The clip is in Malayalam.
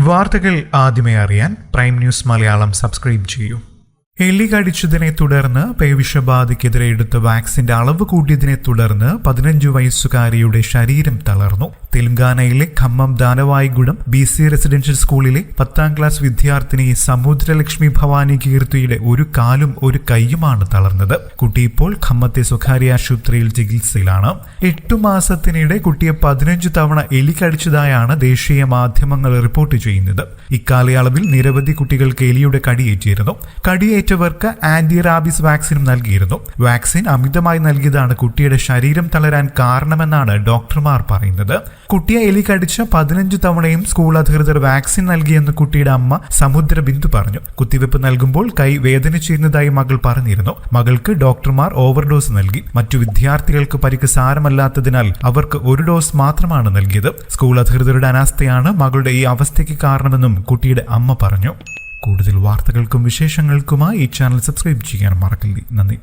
വാർത്തകൾ ആദ്യമേ അറിയാൻ പ്രൈം ന്യൂസ് മലയാളം സബ്സ്ക്രൈബ് ചെയ്യൂ. എലി കടിച്ചതിനെ തുടർന്ന് പേവിഷബാധയ്ക്കെതിരെ എടുത്ത വാക്സിന്റെ അളവ് കൂട്ടിയതിനെ തുടർന്ന് 15 വയസ്സുകാരിയുടെ ശരീരം തളർന്നു. തെലങ്കാനയിലെ ഖമ്മം ദാനവായിഗുഡം BC റെസിഡൻഷ്യൽ സ്കൂളിലെ 10ാം ക്ലാസ് വിദ്യാർത്ഥിനി സമുദ്രലക്ഷ്മി ഭവാനി കീർത്തിയുടെ ഒരു കാലും ഒരു കൈയുമാണ് തളർന്നത്. കുട്ടി ഇപ്പോൾ ഖമ്മത്തെ സ്വകാര്യ ആശുപത്രിയിൽ ചികിത്സയിലാണ്. 8 മാസത്തിനിടെ കുട്ടിയെ 15 തവണ എലി കടിച്ചതായാണ് ദേശീയ മാധ്യമങ്ങൾ റിപ്പോർട്ട് ചെയ്യുന്നത്. ഇക്കാലയളവിൽ നിരവധി കുട്ടികൾക്ക് എലിയുടെ കടിയേറ്റിരുന്നു. കടിയേറ്റവർക്ക് ആന്റി റാബീസ് വാക്സിനും നൽകിയിരുന്നു. വാക്സിൻ അമിതമായി നൽകിയതാണ് കുട്ടിയുടെ ശരീരം തളരാൻ കാരണമെന്നാണ് ഡോക്ടർമാർ പറയുന്നത്. കുട്ടിയെ എലി കടിച്ച 15 തവണയും സ്കൂൾ അധികൃതർ വാക്സിൻ നൽകിയെന്ന് കുട്ടിയുടെ അമ്മ സമുദ്ര ബിന്ദു പറഞ്ഞു. കുത്തിവെപ്പ് നൽകുമ്പോൾ കൈ വേദനിച്ചിരുന്നതായി മകൾ പറഞ്ഞിരുന്നു. മകൾക്ക് ഡോക്ടർമാർ ഓവർഡോസ് നൽകി. മറ്റു വിദ്യാർത്ഥികൾക്ക് പരിക്ക് സാരമല്ലാത്തതിനാൽ അവർക്ക് 1 ഡോസ് മാത്രമാണ് നൽകിയത്. സ്കൂൾ അധികൃതരുടെ അനാസ്ഥയാണ് മകളുടെ ഈ അവസ്ഥയ്ക്ക് കാരണമെന്നും കുട്ടിയുടെ അമ്മ പറഞ്ഞു. കൂടുതൽ വാർത്തകൾക്കും വിശേഷങ്ങൾക്കുമായി ഈ ചാനൽ സബ്സ്ക്രൈബ് ചെയ്യാൻ മറക്കല്ലേ. നന്ദി.